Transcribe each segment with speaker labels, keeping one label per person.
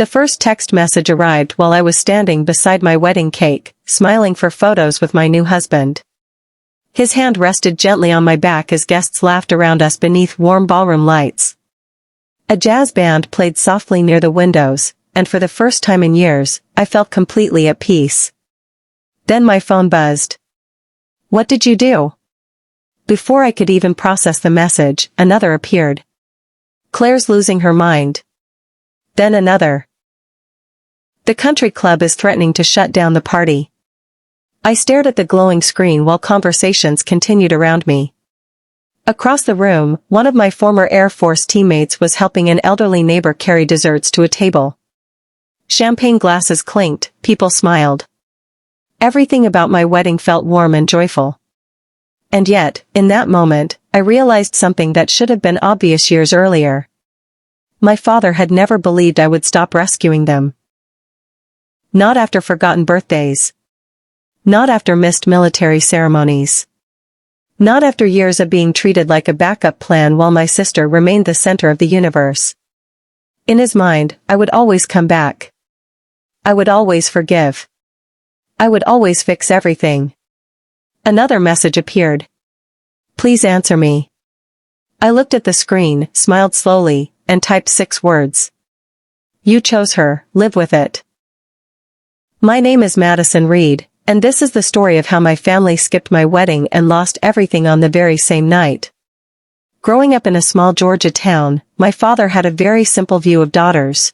Speaker 1: The first text message arrived while I was standing beside my wedding cake, smiling for photos with my new husband. His hand rested gently on my back as guests laughed around us beneath warm ballroom lights. A jazz band played softly near the windows, and for the first time in years, I felt completely at peace. Then my phone buzzed. "What did you do?" Before I could even process the message, another appeared. "Claire's losing her mind." Then another. "The country club is threatening to shut down the party." I stared at the glowing screen while conversations continued around me. Across the room, one of my former Air Force teammates was helping an elderly neighbor carry desserts to a table. Champagne glasses clinked, people smiled. Everything about my wedding felt warm and joyful. And yet, in that moment, I realized something that should have been obvious years earlier. My father had never believed I would stop rescuing them. Not after forgotten birthdays. Not after missed military ceremonies. Not after years of being treated like a backup plan while my sister remained the center of the universe. In his mind, I would always come back. I would always forgive. I would always fix everything. Another message appeared. "Please answer me." I looked at the screen, smiled slowly, and typed 6 words. "You chose her, live with it." My name is Madison Reed, and this is the story of how my family skipped my wedding and lost everything on the very same night. Growing up in a small Georgia town, my father had a very simple view of daughters.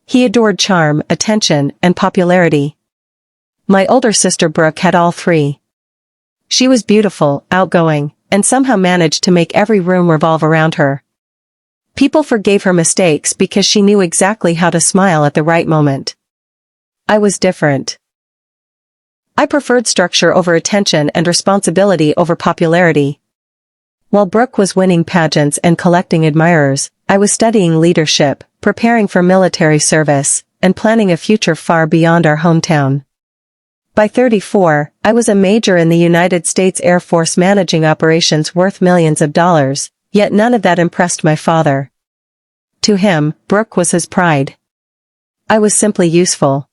Speaker 1: He adored charm, attention, and popularity. My older sister Brooke had all 3. She was beautiful, outgoing, and somehow managed to make every room revolve around her. People forgave her mistakes because she knew exactly how to smile at the right moment. I was different. I preferred structure over attention and responsibility over popularity. While Brooke was winning pageants and collecting admirers, I was studying leadership, preparing for military service, and planning a future far beyond our hometown. By 34, I was a major in the United States Air Force managing operations worth millions of dollars, yet none of that impressed my father. To him, Brooke was his pride. I was simply useful.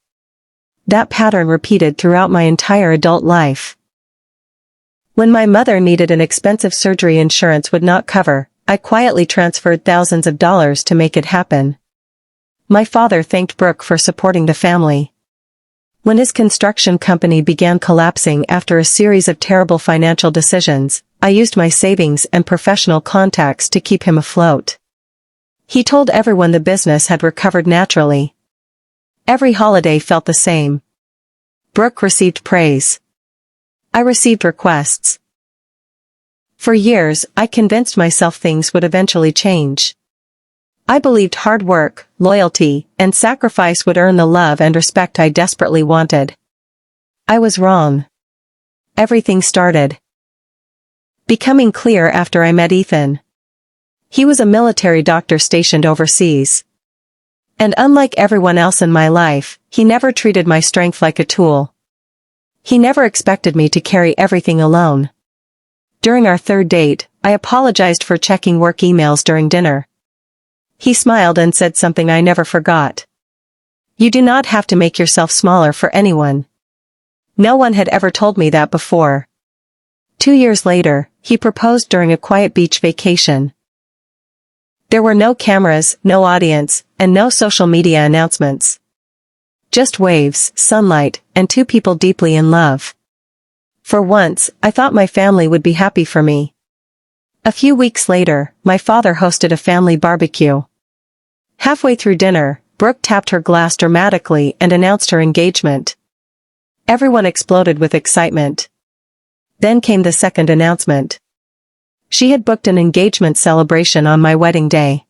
Speaker 1: That pattern repeated throughout my entire adult life. When my mother needed an expensive surgery insurance would not cover, I quietly transferred thousands of dollars to make it happen. My father thanked Brooke for supporting the family. When his construction company began collapsing after a series of terrible financial decisions, I used my savings and professional contacts to keep him afloat. He told everyone the business had recovered naturally. Every holiday felt the same. Brooke received praise. I received requests. For years, I convinced myself things would eventually change. I believed hard work, loyalty, and sacrifice would earn the love and respect I desperately wanted. I was wrong. Everything started becoming clear after I met Ethan. He was a military doctor stationed overseas. And unlike everyone else in my life, he never treated my strength like a tool. He never expected me to carry everything alone. During our 3rd date, I apologized for checking work emails during dinner. He smiled and said something I never forgot. "You do not have to make yourself smaller for anyone." No one had ever told me that before. 2 years later, he proposed during a quiet beach vacation. There were no cameras, no audience, and no social media announcements. Just waves, sunlight, and 2 people deeply in love. For once, I thought my family would be happy for me. A few weeks later, my father hosted a family barbecue. Halfway through dinner, Brooke tapped her glass dramatically and announced her engagement. Everyone exploded with excitement. Then came the second announcement. She had booked an engagement celebration on my wedding day.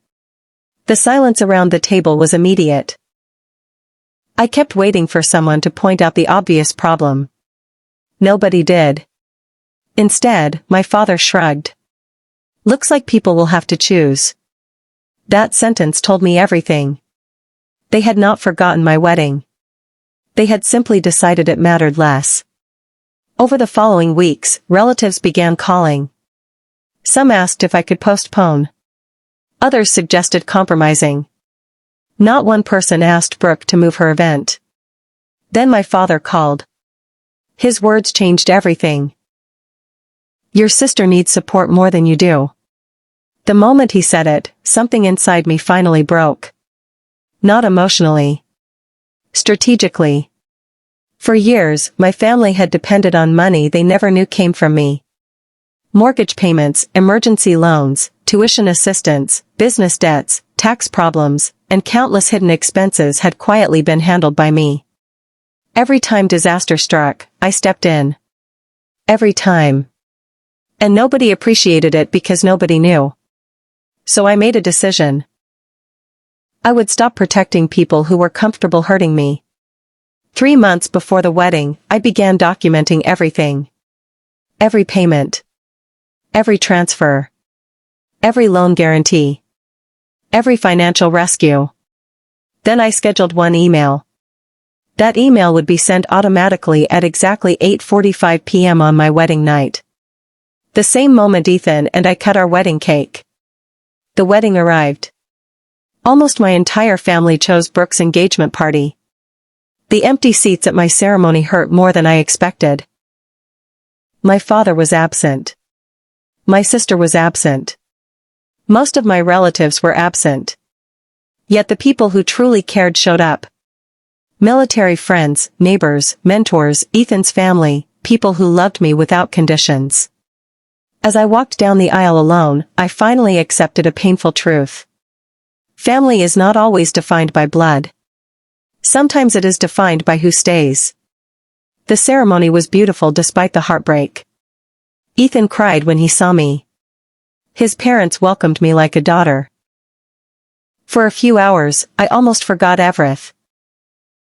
Speaker 1: The silence around the table was immediate. I kept waiting for someone to point out the obvious problem. Nobody did. Instead, my father shrugged. "Looks like people will have to choose." That sentence told me everything. They had not forgotten my wedding. They had simply decided it mattered less. Over the following weeks, relatives began calling. Some asked if I could postpone. Others suggested compromising. Not one person asked Brooke to move her event. Then my father called. His words changed everything. Your sister needs support more than you do. The moment he said it, something inside me finally broke. Not emotionally. Strategically. For years, my family had depended on money they never knew came from me. Mortgage payments, emergency loans, tuition assistance, business debts, tax problems, and countless hidden expenses had quietly been handled by me. Every time disaster struck, I stepped in. Every time. And nobody appreciated it because nobody knew. So I made a decision. I would stop protecting people who were comfortable hurting me. 3 months before the wedding, I began documenting everything. Every payment. Every transfer. Every loan guarantee. Every financial rescue. Then I scheduled one email. That email would be sent automatically at exactly 8:45 p.m. on my wedding night. The same moment Ethan and I cut our wedding cake. The wedding arrived. Almost my entire family chose Brooke's engagement party. The empty seats at my ceremony hurt more than I expected. My father was absent. My sister was absent. Most of my relatives were absent. Yet the people who truly cared showed up. Military friends, neighbors, mentors, Ethan's family, people who loved me without conditions. As I walked down the aisle alone, I finally accepted a painful truth. Family is not always defined by blood. Sometimes it is defined by who stays. The ceremony was beautiful despite the heartbreak. Ethan cried when he saw me. His parents welcomed me like a daughter. For a few hours, I almost forgot Everett.